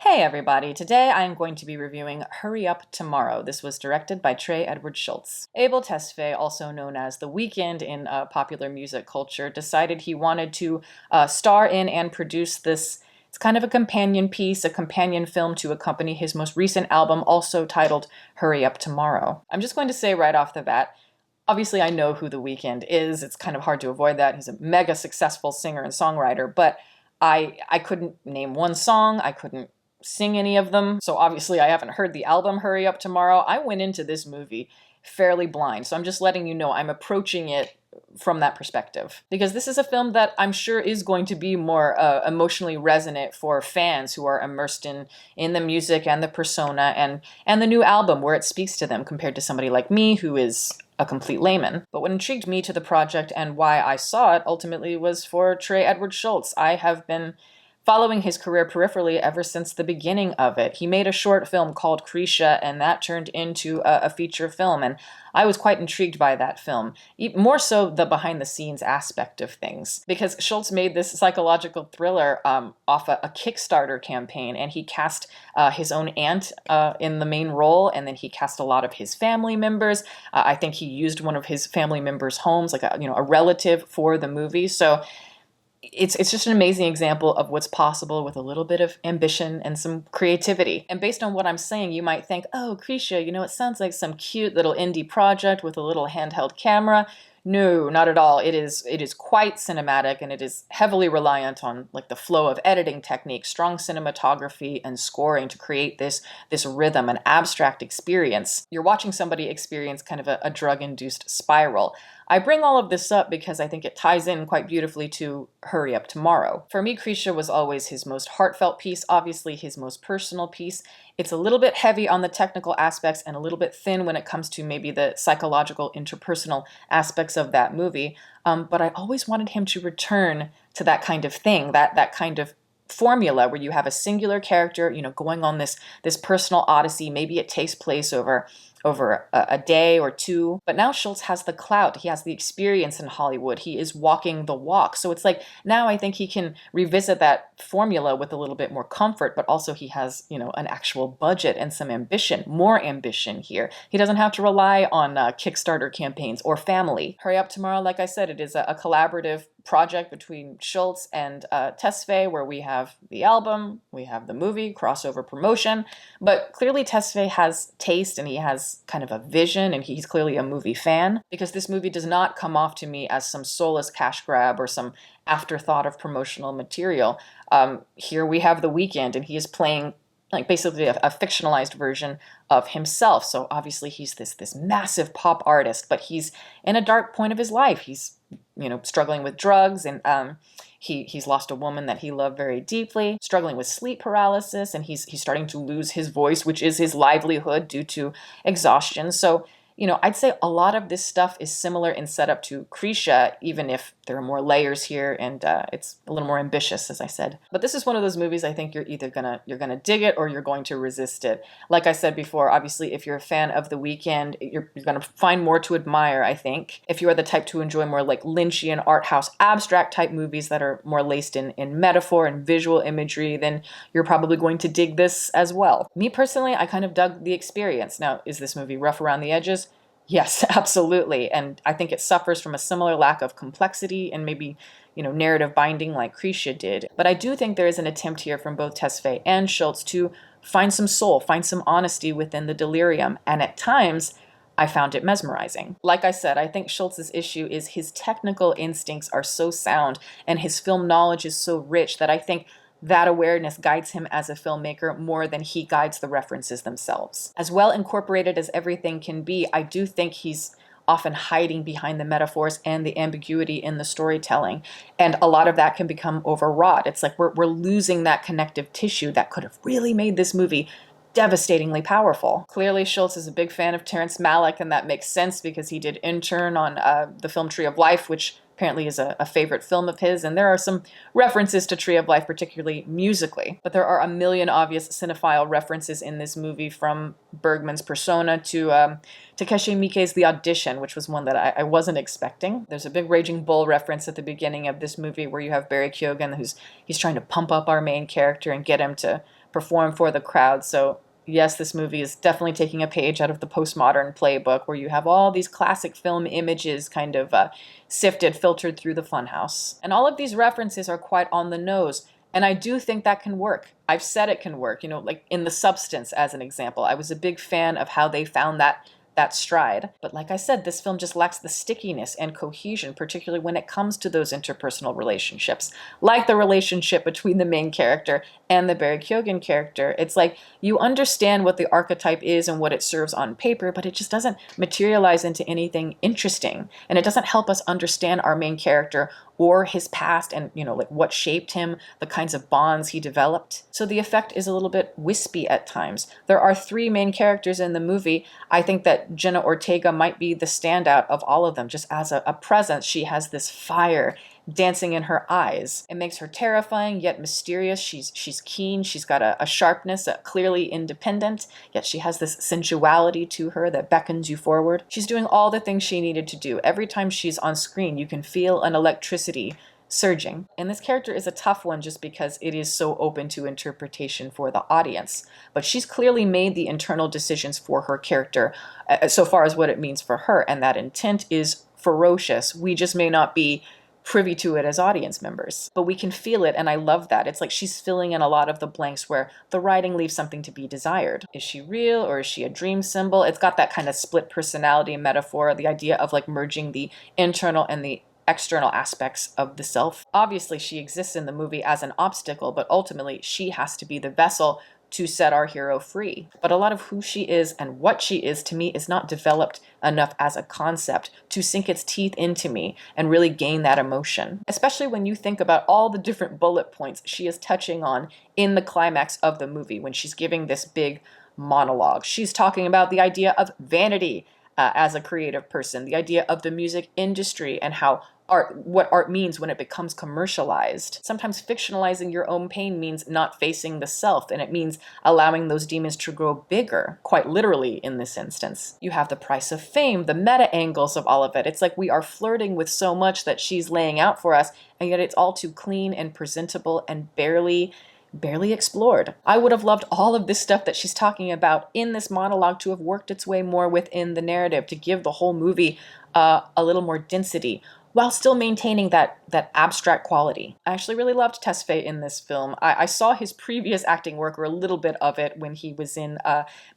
Hey everybody, today I am going to be reviewing Hurry Up Tomorrow. This was directed by Trey Edward Schultz. Abel Tesfaye, also known as The Weeknd in popular music culture, decided he wanted to star in and produce this. It's kind of a companion piece, a companion film to accompany his most recent album, also titled Hurry Up Tomorrow. I'm just going to say right off the bat, obviously I know who The Weeknd is. It's kind of hard to avoid that. He's a mega successful singer and songwriter, but I couldn't name one song. I couldn't sing any of them. So obviously I haven't heard the album Hurry Up Tomorrow. I went into this movie fairly blind. So I'm just letting you know I'm approaching it from that perspective. Because this is a film that I'm sure is going to be more emotionally resonant for fans who are immersed in the music and the persona and the new album where it speaks to them compared to somebody like me who is a complete layman. But what intrigued me to the project and why I saw it ultimately was for Trey Edward Schultz. I have been following his career peripherally ever since the beginning of it. He made a short film called Krisha, and that turned into a feature film, and I was quite intrigued by that film, more so the behind-the-scenes aspect of things, because Schultz made this psychological thriller off a Kickstarter campaign, and he cast his own aunt in the main role, and then he cast a lot of his family members. I think he used one of his family members' homes, like a relative, for the movie. So it's just an amazing example of what's possible with a little bit of ambition and some creativity. And based on what I'm saying, you might think, oh, Krisha, it sounds like some cute little indie project with a little handheld camera. No, not at all. It is quite cinematic, and it is heavily reliant on like the flow of editing techniques, strong cinematography, and scoring to create this rhythm, an abstract experience. You're watching somebody experience kind of a drug-induced spiral. I bring all of this up because I think it ties in quite beautifully to Hurry Up Tomorrow. For me, Krisha was always his most heartfelt piece, obviously his most personal piece. It's a little bit heavy on the technical aspects and a little bit thin when it comes to maybe the psychological, interpersonal aspects of that movie. But I always wanted him to return to that kind of thing, that kind of formula where you have a singular character, going on this personal odyssey. Maybe it takes place over a day or two. But now Schultz has the clout. He has the experience in Hollywood. He is walking the walk. So it's like now I think he can revisit that formula with a little bit more comfort, but also he has, an actual budget and some ambition, more ambition here. He doesn't have to rely on Kickstarter campaigns or family. Hurry Up Tomorrow, like I said, it is a collaborative project between Schultz and Tesfaye, where we have the album, we have the movie, crossover promotion, but clearly Tesfaye has taste and he has kind of a vision, and he's clearly a movie fan, because this movie does not come off to me as some soulless cash grab or some afterthought of promotional material. Here we have The Weeknd, and he is playing like basically a fictionalized version of himself. So obviously he's this massive pop artist, but he's in a dark point of his life. He's struggling with drugs, and he's lost a woman that he loved very deeply, struggling with sleep paralysis, and he's starting to lose his voice, which is his livelihood, due to exhaustion. So I'd say a lot of this stuff is similar in setup to Krisha, even if there are more layers here, and it's a little more ambitious, as I said. But this is one of those movies I think you're either gonna dig it or you're going to resist it. Like I said before, obviously, if you're a fan of The Weeknd, you're gonna find more to admire, I think. If you are the type to enjoy more like Lynchian art house abstract type movies that are more laced in metaphor and visual imagery, then you're probably going to dig this as well. Me personally, I kind of dug the experience. Now, is this movie rough around the edges? Yes, absolutely. And I think it suffers from a similar lack of complexity and maybe, narrative binding like Krisha did. But I do think there is an attempt here from both Tesfaye and Schultz to find some soul, find some honesty within the delirium. And at times, I found it mesmerizing. Like I said, I think Schultz's issue is his technical instincts are so sound and his film knowledge is so rich that I think that awareness guides him as a filmmaker more than he guides the references themselves. As well incorporated as everything can be, I do think he's often hiding behind the metaphors and the ambiguity in the storytelling. And a lot of that can become overwrought. It's like we're losing that connective tissue that could have really made this movie devastatingly powerful. Clearly, Schultz is a big fan of Terrence Malick, and that makes sense because he did intern on the film Tree of Life, which apparently is a favorite film of his, and there are some references to Tree of Life, particularly musically. But there are a million obvious cinephile references in this movie, from Bergman's Persona to Takeshi Miike's The Audition, which was one that I wasn't expecting. There's a big Raging Bull reference at the beginning of this movie where you have Barry Keoghan, he's trying to pump up our main character and get him to perform for the crowd. So yes, this movie is definitely taking a page out of the postmodern playbook, where you have all these classic film images kind of sifted, filtered through the funhouse. And all of these references are quite on the nose. And I do think that can work. I've said it can work, like in The Substance, as an example. I was a big fan of how they found that stride. But like I said, this film just lacks the stickiness and cohesion, particularly when it comes to those interpersonal relationships, like the relationship between the main character and the Barry Keoghan character. It's like you understand what the archetype is and what it serves on paper, but it just doesn't materialize into anything interesting. And it doesn't help us understand our main character or his past and, like what shaped him, the kinds of bonds he developed. So the effect is a little bit wispy at times. There are 3 main characters in the movie. I think that Jenna Ortega might be the standout of all of them. Just as a presence, she has this fire dancing in her eyes. It makes her terrifying yet mysterious. She's keen. She's got a sharpness, clearly independent, yet she has this sensuality to her that beckons you forward. She's doing all the things she needed to do. Every time she's on screen, you can feel an electricity surging. And this character is a tough one just because it is so open to interpretation for the audience. But she's clearly made the internal decisions for her character so far as what it means for her, and that intent is ferocious. We just may not be privy to it as audience members, but we can feel it, and I love that. It's like she's filling in a lot of the blanks where the writing leaves something to be desired. Is she real, or is she a dream symbol? It's got that kind of split personality metaphor, the idea of like merging the internal and the external aspects of the self. Obviously, she exists in the movie as an obstacle, but ultimately she has to be the vessel to set our hero free. But a lot of who she is and what she is to me is not developed enough as a concept to sink its teeth into me and really gain that emotion. Especially when you think about all the different bullet points she is touching on in the climax of the movie when she's giving this big monologue. She's talking about the idea of vanity as a creative person, the idea of the music industry and how what art means when it becomes commercialized. Sometimes fictionalizing your own pain means not facing the self, and it means allowing those demons to grow bigger, quite literally in this instance. You have the price of fame, the meta angles of all of it. It's like we are flirting with so much that she's laying out for us, and yet it's all too clean and presentable and barely explored. I would have loved all of this stuff that she's talking about in this monologue to have worked its way more within the narrative, to give the whole movie a little more density, while still maintaining that abstract quality. I actually really loved Tesfaye in this film. I saw his previous acting work, or a little bit of it, when he was in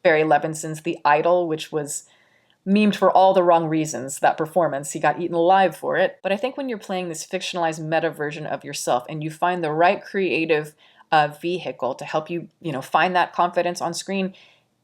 Barry Levinson's The Idol, which was memed for all the wrong reasons, that performance. He got eaten alive for it. But I think when you're playing this fictionalized meta version of yourself and you find the right creative vehicle to help you, find that confidence on screen,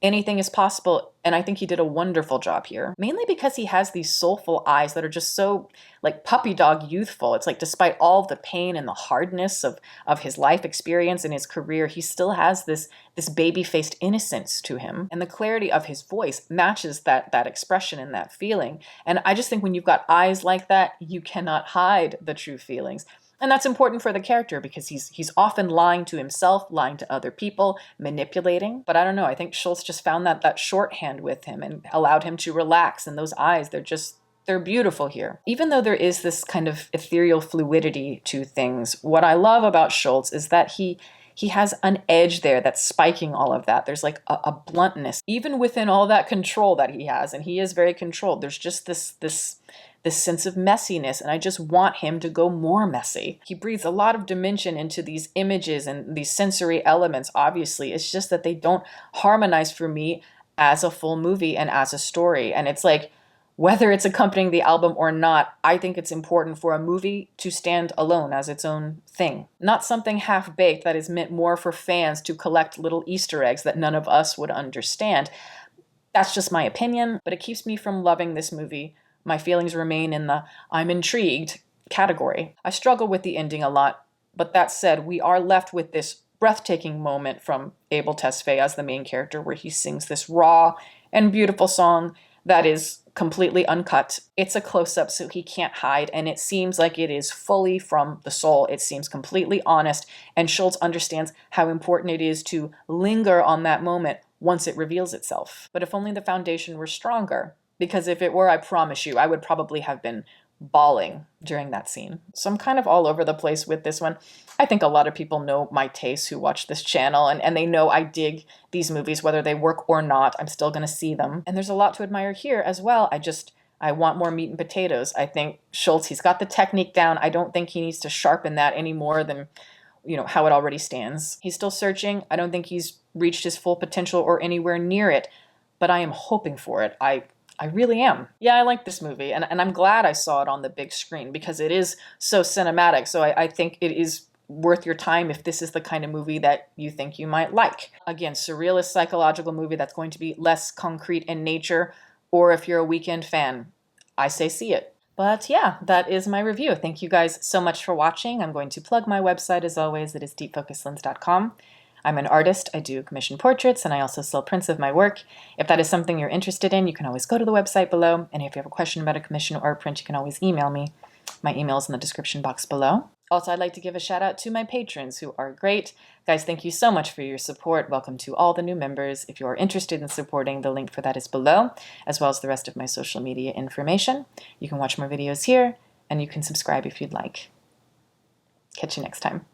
anything is possible. And I think he did a wonderful job here, mainly because he has these soulful eyes that are just so like puppy dog youthful. It's like, despite all the pain and the hardness of his life experience and his career, he still has this baby-faced innocence to him. And the clarity of his voice matches that expression and that feeling. And I just think when you've got eyes like that, you cannot hide the true feelings. And that's important for the character because he's often lying to himself, lying to other people, manipulating. But I don't know, I think Schultz just found that shorthand with him and allowed him to relax. And those eyes, they're beautiful here. Even though there is this kind of ethereal fluidity to things, what I love about Schultz is that he has an edge there that's spiking all of that. There's like a bluntness, even within all that control that he has. And he is very controlled. There's just this sense of messiness, and I just want him to go more messy. He breathes a lot of dimension into these images and these sensory elements, obviously. It's just that they don't harmonize for me as a full movie and as a story. And it's like, whether it's accompanying the album or not, I think it's important for a movie to stand alone as its own thing. Not something half-baked that is meant more for fans to collect little Easter eggs that none of us would understand. That's just my opinion, but it keeps me from loving this movie. My feelings remain in the I'm intrigued category. I struggle with the ending a lot, but that said, we are left with this breathtaking moment from Abel Tesfaye as the main character where he sings this raw and beautiful song that is completely uncut. It's a close-up, so he can't hide, and it seems like it is fully from the soul. It seems completely honest, and Schultz understands how important it is to linger on that moment once it reveals itself. But if only the foundation were stronger, because if it were, I promise you, I would probably have been bawling during that scene. So I'm kind of all over the place with this one. I think a lot of people know my tastes who watch this channel, and they know I dig these movies, whether they work or not. I'm still going to see them. And there's a lot to admire here as well. I want more meat and potatoes. I think Schultz, he's got the technique down. I don't think he needs to sharpen that any more than, how it already stands. He's still searching. I don't think he's reached his full potential or anywhere near it, but I am hoping for it. I really am. Yeah, I like this movie, and I'm glad I saw it on the big screen because it is so cinematic. So I think it is worth your time if this is the kind of movie that you think you might like. Again, surrealist psychological movie that's going to be less concrete in nature, or if you're a Weekend fan, I say see it. But yeah, that is my review. Thank you guys so much for watching. I'm going to plug my website as always. It is deepfocuslens.com. I'm an artist. I do commission portraits, and I also sell prints of my work. If that is something you're interested in, you can always go to the website below. And if you have a question about a commission or a print, you can always email me. My email is in the description box below. Also, I'd like to give a shout out to my patrons who are great. Guys, thank you so much for your support. Welcome to all the new members. If you are interested in supporting, the link for that is below, as well as the rest of my social media information. You can watch more videos here, and you can subscribe if you'd like. Catch you next time.